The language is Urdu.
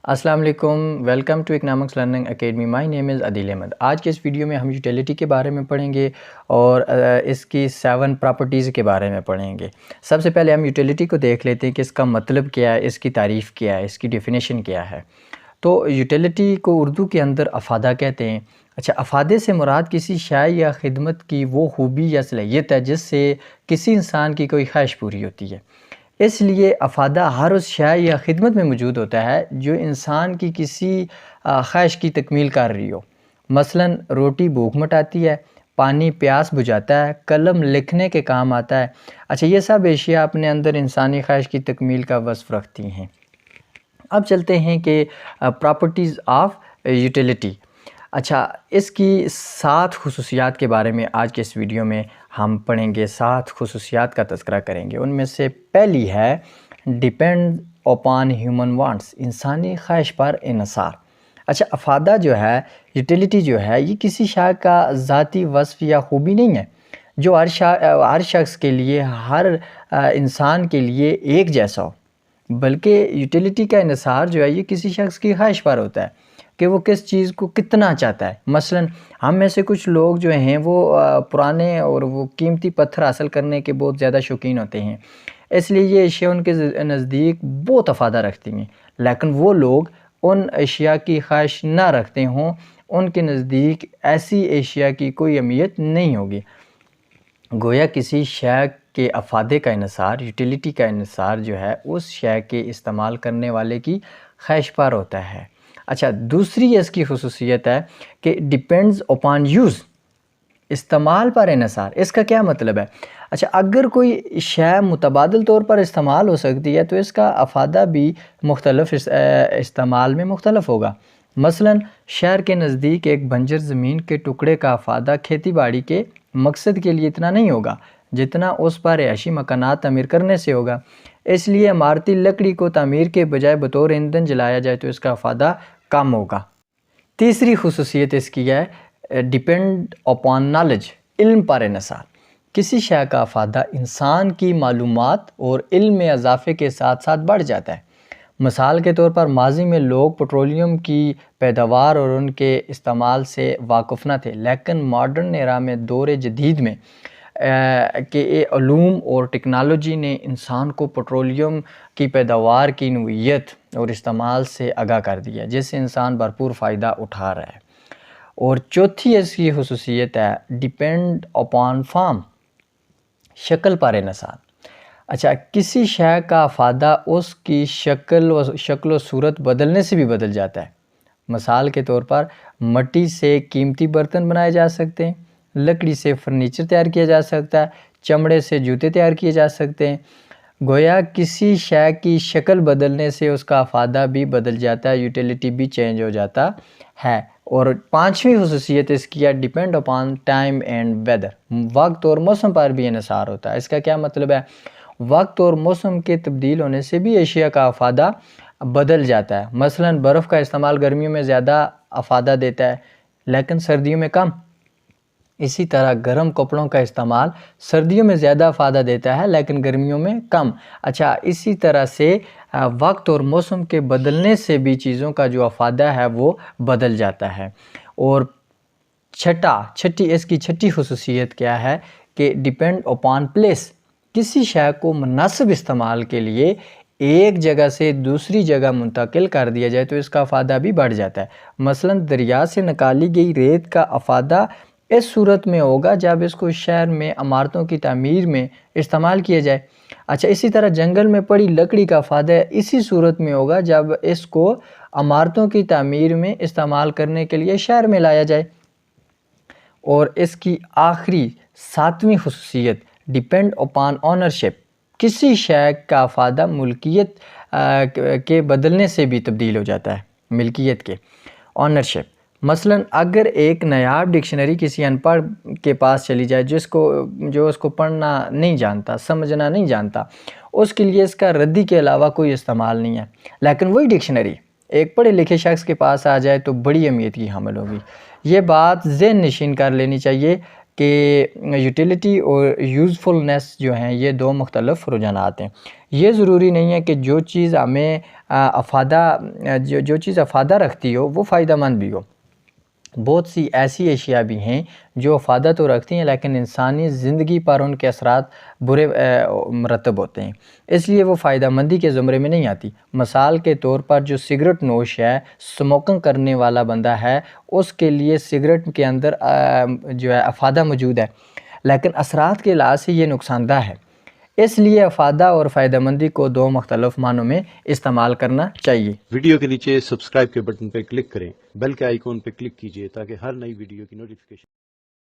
السلام علیکم، welcome to economics learning academy. My name is Adil Ahmed. آج کے اس ویڈیو میں ہم یوٹیلیٹی کے بارے میں پڑھیں گے اور اس کی 7 پراپرٹیز کے بارے میں پڑھیں گے. سب سے پہلے ہم یوٹیلیٹی کو دیکھ لیتے ہیں کہ اس کا مطلب کیا ہے، اس کی تعریف کیا ہے، اس کی ڈیفینیشن کیا ہے. تو یوٹیلیٹی کو اردو کے اندر افادہ کہتے ہیں. اچھا، افادے سے مراد کسی شے یا خدمت کی وہ خوبی یا صلاحیت ہے جس سے کسی انسان کی کوئی خواہش پوری ہوتی ہے. اس لیے افادہ ہر اس شے یا خدمت میں موجود ہوتا ہے جو انسان کی کسی خواہش کی تکمیل کر رہی ہو. مثلاً روٹی بھوک مٹاتی ہے، پانی پیاس بجھاتا ہے، قلم لکھنے کے کام آتا ہے. اچھا، یہ سب اشیاء اپنے اندر انسانی خواہش کی تکمیل کا وصف رکھتی ہیں. اب چلتے ہیں کہ پراپرٹیز آف یوٹیلیٹی. اچھا، اس کی 7 خصوصیات کے بارے میں آج کے اس ویڈیو میں ہم پڑھیں گے. 7 خصوصیات کا تذکرہ کریں گے. ان میں سے پہلی ہے ڈیپینڈ اپان ہیومن وانٹس، انسانی خواہش پر انحصار. اچھا، افادہ جو ہے، یوٹیلیٹی جو ہے، یہ کسی شے کا ذاتی وصف یا خوبی نہیں ہے جو ہر شخص کے لیے، ہر انسان کے لیے ایک جیسا ہو، بلکہ یوٹیلیٹی کا انحصار جو ہے یہ کسی شخص کی خواہش پر ہوتا ہے کہ وہ کس چیز کو کتنا چاہتا ہے. مثلاً ہم میں سے کچھ لوگ جو ہیں وہ پرانے اور وہ قیمتی پتھر حاصل کرنے کے بہت زیادہ شوقین ہوتے ہیں، اس لیے یہ اشیاء ان کے نزدیک بہت افادہ رکھتی ہیں. لیکن وہ لوگ ان اشیاء کی خواہش نہ رکھتے ہوں، ان کے نزدیک ایسی اشیاء کی کوئی اہمیت نہیں ہوگی. گویا کسی شے کے افادے کا انحصار، یوٹیلیٹی کا انحصار جو ہے اس شے کے استعمال کرنے والے کی خواہش پر ہوتا ہے. اچھا، دوسری اس کی خصوصیت ہے کہ ڈیپینڈز اپان یوز، استعمال پر انحصار. اس کا کیا مطلب ہے؟ اچھا، اگر کوئی شے متبادل طور پر استعمال ہو سکتی ہے تو اس کا افادہ بھی مختلف استعمال میں مختلف ہوگا. مثلاً شہر کے نزدیک ایک بنجر زمین کے ٹکڑے کا افادہ کھیتی باڑی کے مقصد کے لیے اتنا نہیں ہوگا جتنا اس پر رہائشی مکانات تعمیر کرنے سے ہوگا. اس لیے عمارتی لکڑی کو تعمیر کے بجائے بطور ایندھن جلایا جائے تو اس کا افادہ کم ہوگا. تیسری خصوصیت اس کی ہے ڈیپینڈ اپان نالج، علم پر انحصار. کسی شے کا افادہ انسان کی معلومات اور علم میں اضافے کے ساتھ ساتھ بڑھ جاتا ہے. مثال کے طور پر ماضی میں لوگ پٹرولیم کی پیداوار اور ان کے استعمال سے واقف نہ تھے، لیکن ماڈرن ایرا میں، دور جدید میں کہ علوم اور ٹیکنالوجی نے انسان کو پٹرولیم کی پیداوار کی نوعیت اور استعمال سے آگاہ کر دیا، جس سے انسان بھرپور فائدہ اٹھا رہا ہے. اور چوتھی اس کی خصوصیت ہے ڈیپینڈ اپان فارم، شکل پر انحصار. اچھا، کسی شے کا افادہ اس کی شکل و صورت بدلنے سے بھی بدل جاتا ہے. مثال کے طور پر مٹی سے قیمتی برتن بنائے جا سکتے ہیں، لکڑی سے فرنیچر تیار کیا جا سکتا ہے، چمڑے سے جوتے تیار کیے جا سکتے ہیں. گویا کسی شے کی شکل بدلنے سے اس کا افادہ بھی بدل جاتا ہے، یوٹیلیٹی بھی چینج ہو جاتا ہے. اور 5ویں خصوصیت اس کی ہے depend upon time and whether, وقت اور موسم پر بھی انحصار ہوتا ہے. اس کا کیا مطلب ہے؟ وقت اور موسم کے تبدیل ہونے سے بھی اشیاء کا افادہ بدل جاتا ہے. مثلاً برف کا استعمال گرمیوں میں زیادہ افادہ دیتا ہے لیکن سردیوں میں کم. اسی طرح گرم کپڑوں کا استعمال سردیوں میں زیادہ افادہ دیتا ہے لیکن گرمیوں میں کم. اچھا، اسی طرح سے وقت اور موسم کے بدلنے سے بھی چیزوں کا جو افادہ ہے وہ بدل جاتا ہے. اور چھٹی خصوصیت کیا ہے کہ ڈیپینڈ اپان پلیس، کسی شے کو مناسب استعمال کے لیے ایک جگہ سے دوسری جگہ منتقل کر دیا جائے تو اس کا افادہ بھی بڑھ جاتا ہے. مثلاً دریا سے نکالی گئی ریت کا افادہ اس صورت میں ہوگا جب اس کو شہر میں عمارتوں کی تعمیر میں استعمال کیا جائے. اچھا، اسی طرح جنگل میں پڑی لکڑی کا افادہ اسی صورت میں ہوگا جب اس کو عمارتوں کی تعمیر میں استعمال کرنے کے لیے شہر میں لایا جائے. اور اس کی آخری 7ویں خصوصیت ڈیپینڈ اپان اونرشپ، کسی شے کا افادہ ملکیت کے بدلنے سے بھی تبدیل ہو جاتا ہے، ملکیت کے، اونرشپ. مثلاً اگر ایک نایاب ڈکشنری کسی ان پڑھ کے پاس چلی جائے جو اس کو پڑھنا نہیں جانتا، سمجھنا نہیں جانتا، اس کے لیے اس کا ردی کے علاوہ کوئی استعمال نہیں ہے. لیکن وہی ڈکشنری ایک پڑھے لکھے شخص کے پاس آ جائے تو بڑی اہمیت کی حامل ہوگی. یہ بات ذہن نشین کر لینی چاہیے کہ یوٹیلیٹی اور یوزفلنس جو ہیں یہ دو مختلف رجحانات ہیں۔ یہ ضروری نہیں ہے کہ جو چیز ہمیں جو چیز افادہ رکھتی ہو وہ فائدہ مند بھی ہو۔ بہت سی ایسی اشیاء بھی ہیں جو افادہ تو رکھتی ہیں لیکن انسانی زندگی پر ان کے اثرات برے مرتب ہوتے ہیں، اس لیے وہ فائدہ مندی کے زمرے میں نہیں آتی۔ مثال کے طور پر جو سگریٹ نوش ہے، اسموکنگ کرنے والا بندہ ہے، اس کے لیے سگریٹ کے اندر جو ہے افادہ موجود ہے، لیکن اثرات کے لحاظ سے یہ نقصان دہ ہے۔ اس لیے افادہ اور فائدہ مندی کو دو مختلف معنوں میں استعمال کرنا چاہیے۔ ویڈیو کے نیچے سبسکرائب کے بٹن پر کلک کریں، بیل کے آئیکن پر کلک کیجئے تاکہ ہر نئی ویڈیو کی نوٹیفیکیشن